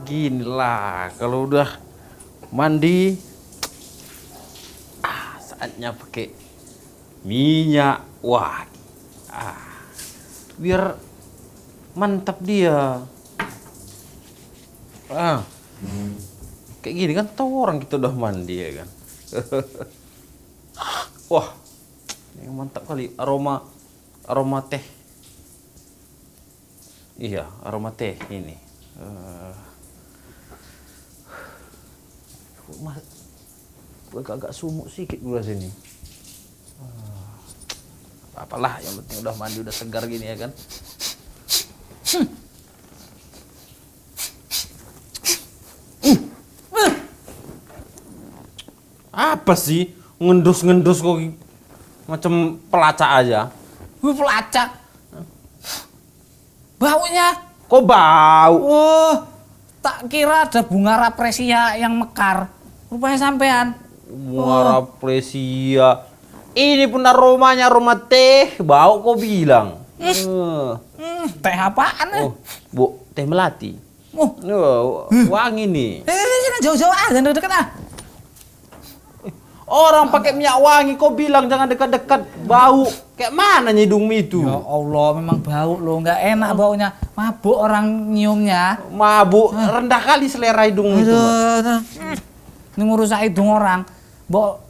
Gini lah, kalau udah mandi, saatnya pakai minyak wangi. Biar mantap dia. Kayak gini kan tahu orang kita udah mandi ya kan. Wah, ini mantap kali aroma teh. Iya, aroma teh ini. Agak sumuk sedikit gua sini. Apalah, yang penting udah mandi, udah segar gini ya kan. Apa sih ngendus-ngendus kok macam pelacak aja? Wih, pelacak. Baunya. Kok bau? Oh, tak kira ada bunga rapresia yang mekar. Rupanya sampean. Bunga rapresia. Ini pun aromanya aroma teh. Bau kok bilang. Teh apaan? Bu, teh melati. Wangi nih. Jangan jauh-jauh jangan deket-deket Orang pakai minyak wangi, kok bilang jangan dekat-dekat, bau. Kayak mana hidung itu? Ya Allah, memang bau loh, nggak enak baunya. Mabuk orang nyiumnya. Mabuk, rendah kali selera hidung itu. Ini ngerusak hidung orang. Bau,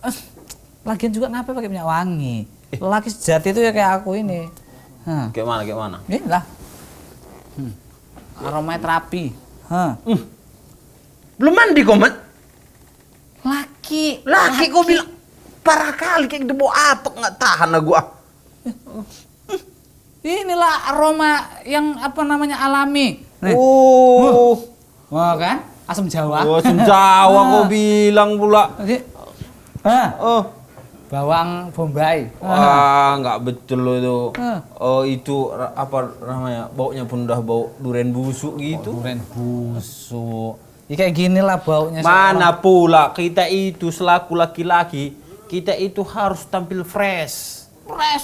lagian juga kenapa pakai minyak wangi? Laki sejati itu ya kayak aku ini. Kayak mana? Inilah. Aromanya terapi. Belum mandi kok, Mat? Laki kok bilang parah kali, kayak debau atok, nggak tahan lah gua. Inilah aroma yang apa namanya alami. Wah kan, asam Jawa. Asam Jawa kok bilang pula. Bawang bombay. Nggak betul loh itu. Itu apa namanya? Baunya pun udah bau durian busuk gitu. Durian busuk. Ya kayak gini lah baunya. Mana pula kita itu selaku laki-laki, kita itu harus tampil fresh,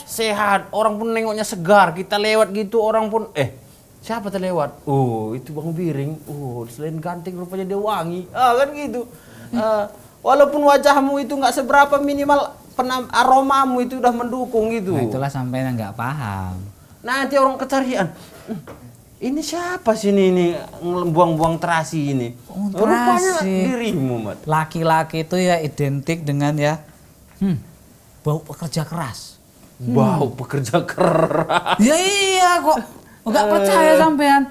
sehat. Orang pun nengoknya segar. Kita lewat gitu orang pun siapa terlewat? Itu Bang Biring. Selain ganteng rupanya dia wangi. Kan gitu. Walaupun wajahmu itu nggak seberapa, minimal aromamu itu udah mendukung gitu. Nah, itulah sampai yang nggak paham. Nanti orang kecarian. Ini siapa sih ini buang-buang terasi ini? Rupanya dirimu, Mat. Laki-laki itu ya identik dengan ya bau pekerja keras. Bau pekerja keras. Ya iya kok. Enggak percaya sampean.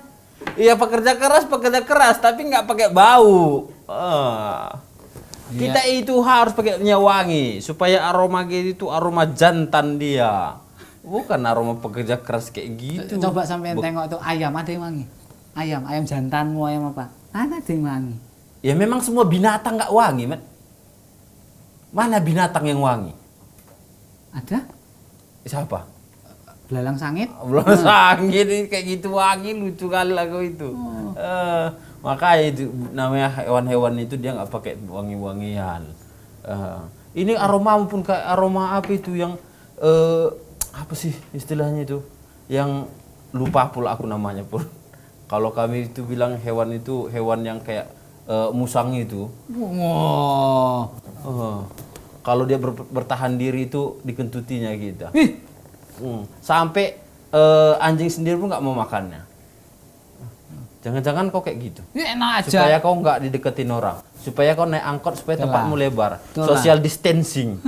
Iya, pekerja keras tapi nggak pakai bau. Kita itu harus pakai minyak wangi supaya aroma gitu itu aroma jantan dia. Bukan aroma pekerja keras kayak gitu. Coba sampean tengok tuh ayam, ada yang wangi. Ayam jantanmu, ayam apa? Ada yang wangi. Ya memang semua binatang nggak wangi, Mat. Mana binatang yang wangi? Ada? Siapa? Belalang sangit. Belalang sangit kayak gitu wangi, lucu kali lagu itu. Makanya itu namanya hewan-hewan itu dia nggak pakai wangi-wangian. Ini aroma pun kayak aroma apa itu yang apa sih istilahnya itu? Yang lupa pula aku namanya pun. Kalau kami itu bilang hewan itu hewan yang kayak musang itu. Kalau dia bertahan diri itu dikentutinya gitu. Sampai anjing sendiri pun nggak mau makannya. Jangan-jangan kau kayak gitu. Ya, enak aja. Supaya kau nggak dideketin orang. Supaya kau naik angkot supaya tempatmu lebar. Social distancing.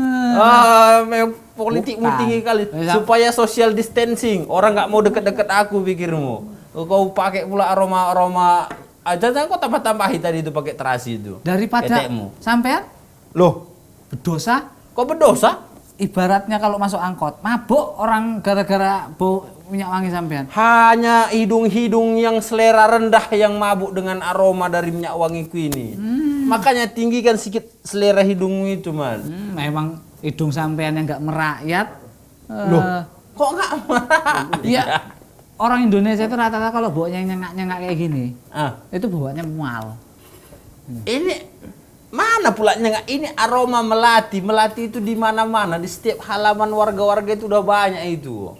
Politik tinggi kali. Supaya social distancing. Orang nggak mau deket-deket aku pikirmu. Kau pakai pula aroma-aroma. Jangan kau tambah-tambahi tadi itu pakai terasi itu. Daripada sampean? Loh, Berdosa? Kok berdosa? Ibaratnya kalau masuk angkot, mabuk orang gara-gara bau minyak wangi sampean. Hanya hidung-hidung yang selera rendah yang mabuk dengan aroma dari minyak wangiku ini. Makanya tinggikan sedikit selera hidungmu itu, Man. Memang hidung sampean yang nggak merakyat. Loh, kok nggak Iya. Orang Indonesia itu rata-rata kalau baunya nyengat-nyengat kayak gini, Ah, itu baunya mual. ini mana pula nyengat? Ini aroma melati. Melati itu di mana-mana, di setiap halaman warga-warga itu udah banyak itu.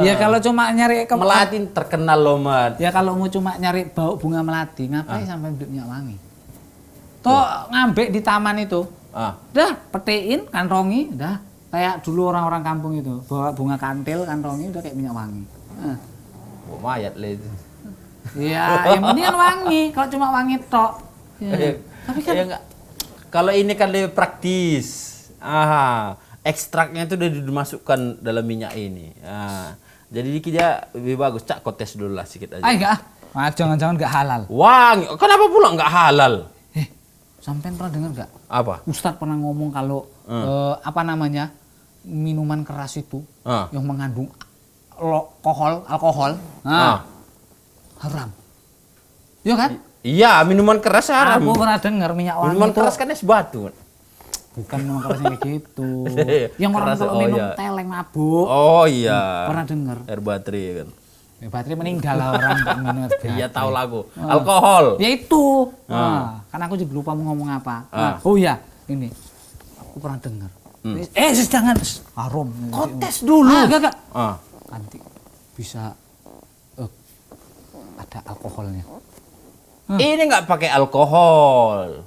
Ya kalau cuma nyari Melati terkenal loh, Man. Ya kalau mau cuma nyari bau bunga melati, ngapain sampai hidup minyak wangi? Toh ngambek di taman itu. Ah, Udah, petiin, kantongi, udah. Kayak dulu orang-orang kampung itu, bawa bunga kantil, kantongi, udah kayak minyak wangi. bau mayat lah itu. Ya, yang penting kan wangi. Kalau cuma wangi tok. Ya. Tapi kan Ya enggak. Kalau ini kan lebih praktis. Ekstraknya itu udah dimasukkan dalam minyak ini. Jadi dia lebih bagus. Cak, kau tes dulu lah sedikit aja. enggak. Ah, jangan-jangan enggak halal. Wangi. Kenapa pula nggak halal? Sampean pernah dengar enggak? Apa? Ustadz pernah ngomong kalau apa namanya? Minuman keras itu yang mengandung alkohol. Haram. Iya kan? Iya, minuman keras haram. Aku pernah dengar minyak wangi Minuman itu keras kan es batu. bukan minuman keras yang kayak gitu. Yang orang Keras, kalau oh minum iya. teleng mabuk. Oh iya. Pernah dengar. Air baterai kan. Ya, baterai meninggal lah orang tak minum air baterai. Iya tahu lagu. Alkohol. Ya itu. Kan aku juga lupa mau ngomong apa. Oh iya, ini. Aku pernah dengar. Jangan. Haram. Kau tes dulu. Enggak. Ah. Nanti bisa ada alkoholnya. Ini nggak pakai alkohol.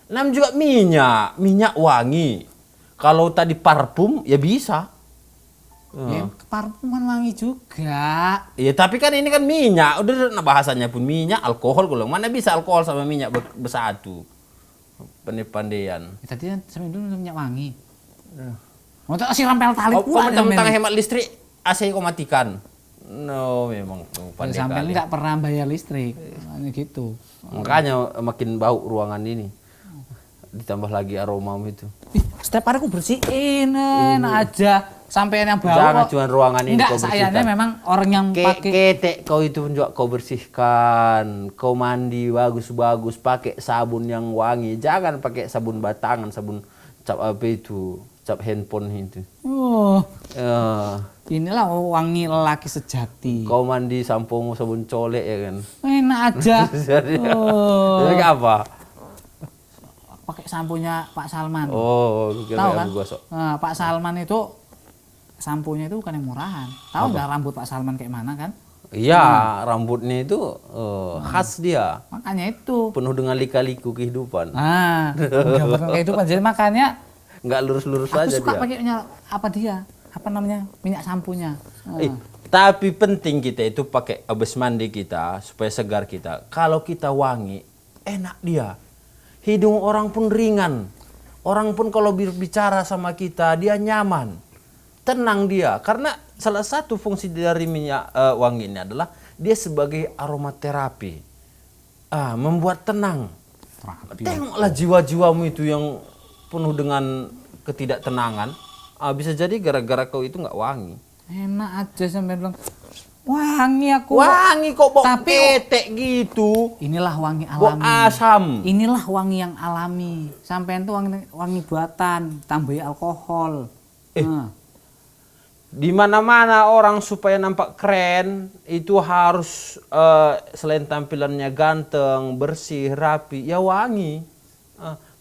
Nam juga minyak wangi. Kalau tadi parfum ya bisa. Ya, parfum kan wangi juga. Ya tapi kan ini kan minyak. Udah bahasanya pun minyak, alkohol. Kalau mana bisa alkohol sama minyak bersatu? Pandai-pandaian. Ya, tadi kan sampai dulu minyak wangi. Mau tak siram pel tali Oh, pula tentang hemat listrik, AC kau matikan. No, memang pandai sampai kali. nggak pernah bayar listrik. Hanya gitu. Makanya makin bau ruangan ini. Ditambah lagi aroma itu. Setiap hari aku bersihin, enak aja. Sampai yang bau. Jangan kok. cuma ruangan ini Enggak, kau sayangnya bersihkan. memang orang yang pakai Ketek kau itu pun juga kau bersihkan. Kau mandi bagus-bagus, pakai sabun yang wangi. Jangan pakai sabun batangan, sabun cap apa itu, cap handphone itu. Oh, Ya, inilah wangi lelaki sejati. kau mandi sampo sabun colek ya kan. Enak aja. Jadi apa? Pakai sampunya Pak Salman. Oh, kira Tahu kan? aku gosok. Nah, Pak Salman itu sampunya itu bukan yang murahan. Tahu nggak rambut Pak Salman kayak mana kan? Iya, rambutnya itu khas dia. Makanya itu. Penuh dengan lika-liku kehidupan. Nah, gambar kehidupan. Jadi makanya Nggak lurus-lurus aku saja suka dia. pakai minyak apa dia? Apa namanya? Minyak sampunya. Tapi penting kita itu pakai habis mandi kita supaya segar kita. Kalau kita wangi, enak dia. Hidung orang pun ringan. Orang pun kalau berbicara sama kita, dia nyaman. Tenang dia. Karena salah satu fungsi dari minyak wangi ini adalah dia sebagai aromaterapi. Membuat tenang. Tengoklah jiwa-jiwamu itu yang penuh dengan ketidaktenangan. Bisa jadi gara-gara kau itu nggak wangi. Enak aja sampai bilang wangi aku. Wangi kok bau Tapi ketek gitu. inilah wangi Bau alami. asam. Inilah wangi yang alami. Sampean tuh wangi buatan, tambahi alkohol. Nah, Di mana-mana orang supaya nampak keren itu harus selain tampilannya ganteng, bersih, rapi, ya wangi.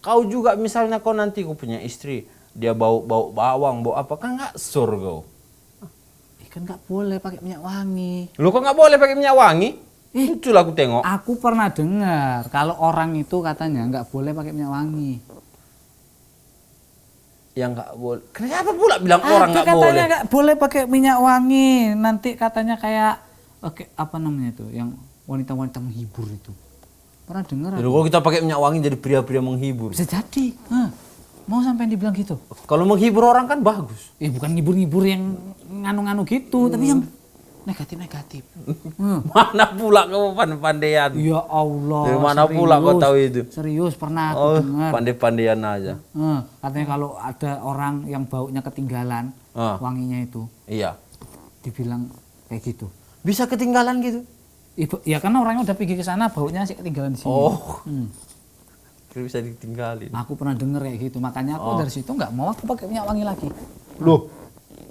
Kau juga misalnya kau nanti kau punya istri, dia bau bawang, bau apa kan nggak sur kau. kan nggak boleh pakai minyak wangi. Lu kok nggak boleh pakai minyak wangi? Itulah aku tengok. Aku pernah dengar kalau orang itu katanya nggak boleh pakai minyak wangi. Yang nggak boleh. Kenapa pula bilang orang nggak boleh? Katanya nggak boleh pakai minyak wangi. Nanti katanya kayak apa namanya itu, yang wanita-wanita menghibur itu. Pernah dengar? Jadi kalau kita pakai minyak wangi jadi pria-pria menghibur. Bisa jadi. Mau sampai dibilang gitu? Kalau menghibur orang kan bagus. Bukan ngibur-ngibur yang nganu-nganu gitu, tapi yang negatif. Mana pula kamu pandai-pandaian? Ya Allah. Dari mana pula kau tahu itu? Serius pernah aku Oh, dengar. pandai-pandaian aja. Katanya kalau ada orang yang baunya ketinggalan, wanginya itu, Iya. dibilang kayak gitu. Bisa ketinggalan gitu? Ya kan orangnya udah pergi ke sana, baunya sih ketinggalan di sini. Oh. Kira bisa ditinggalin. Aku pernah denger kayak gitu, makanya aku dari situ nggak mau aku pakai minyak wangi lagi. Loh.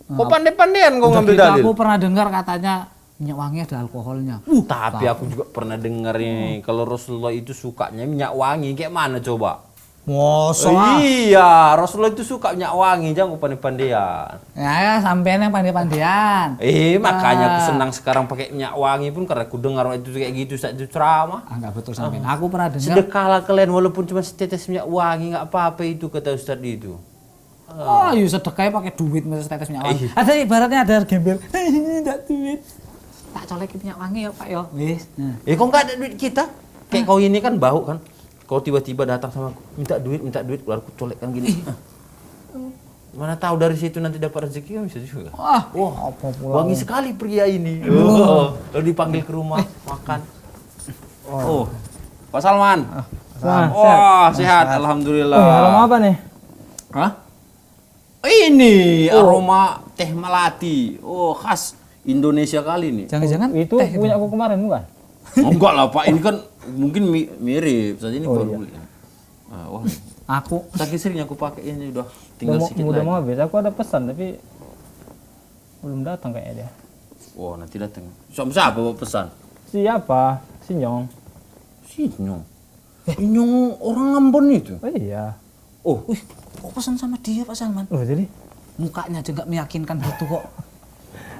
Kok pandai-pandaian kau Udah ngambil gitu dalil? aku pernah dengar katanya minyak wangi ada alkoholnya. Tapi aku juga pernah dengar ini kalau Rasulullah itu sukanya minyak wangi. Kayak mana coba? Masa? Iya, Rasulullah itu suka minyak wangi, jangan pandai-pandaian. Ya, sampean yang pandai-pandaian. Makanya aku senang sekarang pakai minyak wangi pun karena aku dengar itu kayak gitu saat itu ceramah. Enggak betul sampean. Aku pernah dengar. Sedekahlah kalian walaupun cuma setetes minyak wangi, nggak apa-apa itu kata Ustaz itu. Oh, yuk sedekahnya pakai duit masa setetes minyak wangi. Ada ibaratnya ada gembel. Enggak duit. Tak colekin minyak wangi ya, Pak ya. Wis. Nah. Kok nggak ada duit kita? Kayak kau ini kan bau kan? Kau tiba-tiba datang sama aku, minta duit, keluar aku colekkan gini. Mana tahu dari situ nanti dapat rezeki kan bisa juga. Wah, apa pula? Wangi sekali pria ini. Lalu dipanggil ke rumah makan. Pak Salman. Wah, sehat. Alhamdulillah. Aroma apa nih? Hah? Ini aroma teh melati. Khas Indonesia kali nih. jangan-jangan Itu punya aku kemarin bukan? Enggak lah Pak, ini kan mungkin mirip saja ini baru beli. Wah, aku saking sering aku pakai ini udah tinggal sedikit Udah lagi. mau habis. Aku ada pesan tapi belum datang kayaknya dia. Wah, nanti datang. Siapa bawa pesan? Siapa? Sinyong. Sinyong. Sinyong orang Ambon itu. Oh iya. wih, kok pesan sama dia Pak Salman? Oh jadi Mukanya aja nggak meyakinkan gitu kok.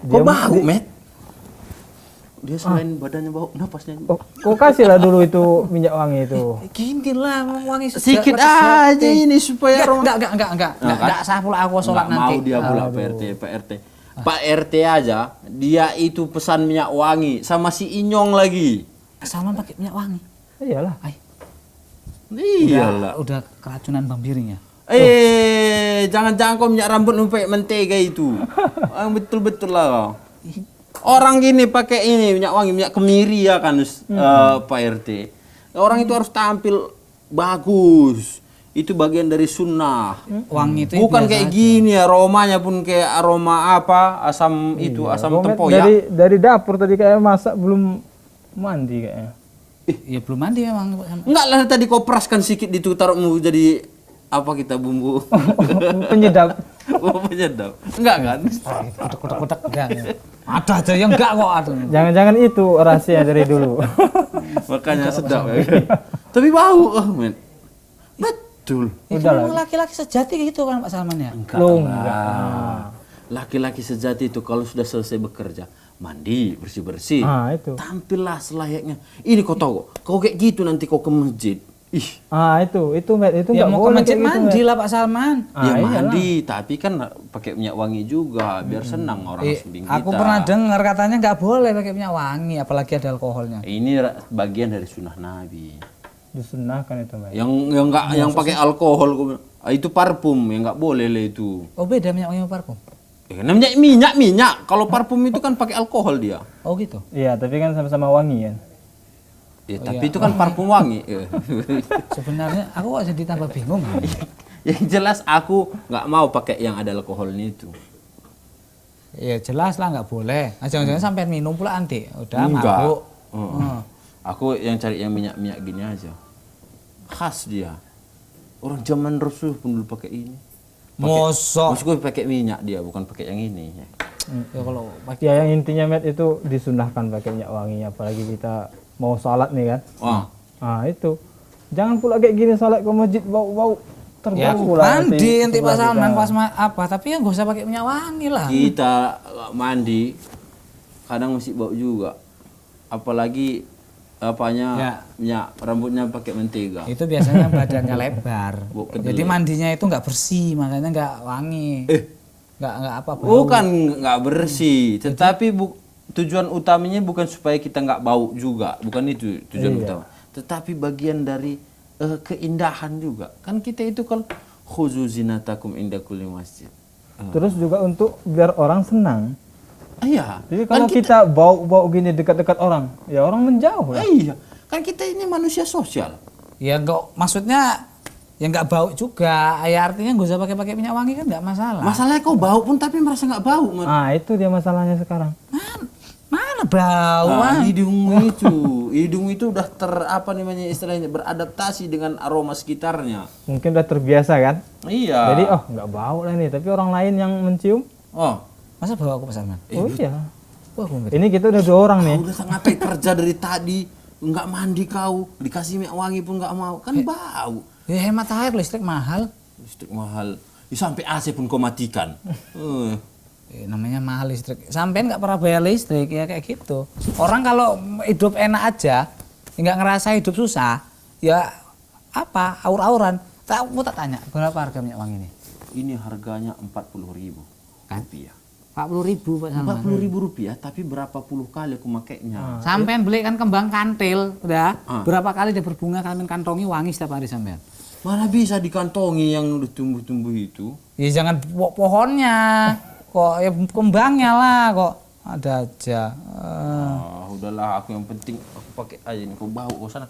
Kok bau, Met? Dia selain badannya bau, napasnya. kok kasih lah dulu itu minyak wangi itu. Gini lah wangi Sedikit aja ini supaya enggak sah pula aku sholat nggak nanti. mau dia pula Pak RT. Pak RT aja, dia itu pesan minyak wangi sama si Inyong lagi. Salman pakai minyak wangi. Iyalah. Iyalah. Udah keracunan bambiring ya. Jangan-jangan kau minyak rambut sampai mentega itu. Betul-betul lah kau. Orang gini pakai ini minyak wangi, minyak kemiri ya kan, Pak RT. Orang itu harus tampil bagus. Itu bagian dari sunnah. Wangi itu Bukan kayak gini, aromanya pun kayak aroma apa, asam itu, asam tempoyak. Dari dapur tadi kayak masak belum mandi kayaknya. Ya belum mandi memang. Enggak lah, tadi kau peraskan sedikit itu, taruh mau jadi apa kita bumbu Penyedap. penyedap. Enggak kan? Kotak-kotak enggak. Ada aja yang enggak kok ada. Jangan-jangan itu rahasia dari dulu. Makanya sedap ya kan? Tapi bau, men. Betul. Itu Udah lah. memang laki-laki sejati gitu kan Pak Salman ya. Enggak. Laki-laki sejati itu kalau sudah selesai bekerja, mandi, bersih-bersih. Itu. Tampillah selayaknya. Ini kau tahu, kau kayak gitu nanti kau ke masjid. Ih, Itu Met, itu Ya nggak mau ke boleh masjid kayak gitu, mandi Met. lah Pak Salman. ya iyalah. mandi, tapi kan pakai minyak wangi juga biar senang orang samping kita. Aku pernah dengar katanya nggak boleh pakai minyak wangi, apalagi ada alkoholnya. Ini bagian dari sunnah Nabi. Disunahkan itu Met. Yang enggak yang pakai alkohol gua bilang, itu parfum yang enggak boleh lah itu. Oh beda minyak wangi sama parfum. Namanya minyak. Kalau parfum itu kan pakai alkohol dia. Oh gitu. Iya, tapi kan sama-sama wangi kan. Tapi itu kan parfum wangi. Sebenarnya aku kok jadi tambah bingung. Yang jelas aku nggak mau pakai yang ada alkoholnya itu. Ya jelas lah nggak boleh. Nah, jangan-jangan sampai minum pula nanti. Udah Enggak. mabuk. Aku yang cari yang minyak gini aja. Khas dia. Orang zaman Rasul pun dulu pakai ini. Mosok. Maksudku pakai minyak dia, bukan pakai yang ini. Ya kalau Ya yang intinya Met itu disunahkan pakai minyak wangi, apalagi kita mau salat nih kan. Wah, Itu. Jangan pula kayak gini salat ke masjid bau-bau ya terbau pula. mandi nanti Pak setelah Salman kita- pas apa, tapi ya nggak usah pakai minyak wangi lah. kita mandi kadang masih bau juga. Apalagi Ya. minyak rambutnya pakai mentega. Itu biasanya badannya lebar. Bau kedelai. Jadi mandinya itu nggak bersih, makanya nggak wangi. Nggak apa bau. Bukan nggak bersih, tetapi tujuan utamanya bukan supaya kita nggak bau juga, bukan itu tujuan utama. Tetapi bagian dari keindahan juga. Kan kita itu kan khuzu zinatakum inda kulli masjid. Terus juga untuk biar orang senang. Iya. Jadi kalau kita bau-bau gini dekat-dekat orang, ya orang menjauh lah. Iya. Kan kita ini manusia sosial. Ya enggak, maksudnya ya enggak bau juga. Ya artinya nggak usah pakai minyak wangi kan enggak masalah. Masalahnya kau bau pun tapi merasa nggak bau. Ah, itu dia masalahnya sekarang. Mana bau? Hidung itu udah apa namanya istilahnya beradaptasi dengan aroma sekitarnya. Mungkin udah terbiasa kan. Iya. Jadi nggak bau lah nih, tapi orang lain yang mencium. Oh, Masa bau aku pesan, Man? Oh iya. Wah, aku ngerti. Ini kita udah 2 orang nih. kau udah ngapain kerja dari tadi nggak mandi kau dikasih minyak wangi pun nggak mau kan bau. Ya hemat air, listrik mahal. Listrik mahal. Ya, sampai AC pun kau matikan. Namanya mahal listrik. Sampean nggak pernah bayar listrik ya kayak gitu. Orang kalau hidup enak aja, nggak ngerasa hidup susah, ya apa aur-auran. Mau tak tanya berapa harga minyak wangi ini? Ini harganya 40.000 rupiah. 40.000 Pak Salman. 40.000 rupiah tapi berapa puluh kali aku makainya. Sampean beli kan kembang kantil, udah. Berapa kali dia berbunga kalian kantongi wangi setiap hari sampean. Mana bisa dikantongi yang udah tumbuh-tumbuh itu? Ya jangan pohonnya. Kok ya kembangnya lah kok ada aja. Udahlah aku yang penting aku pakai aja ini kau bau kau sana.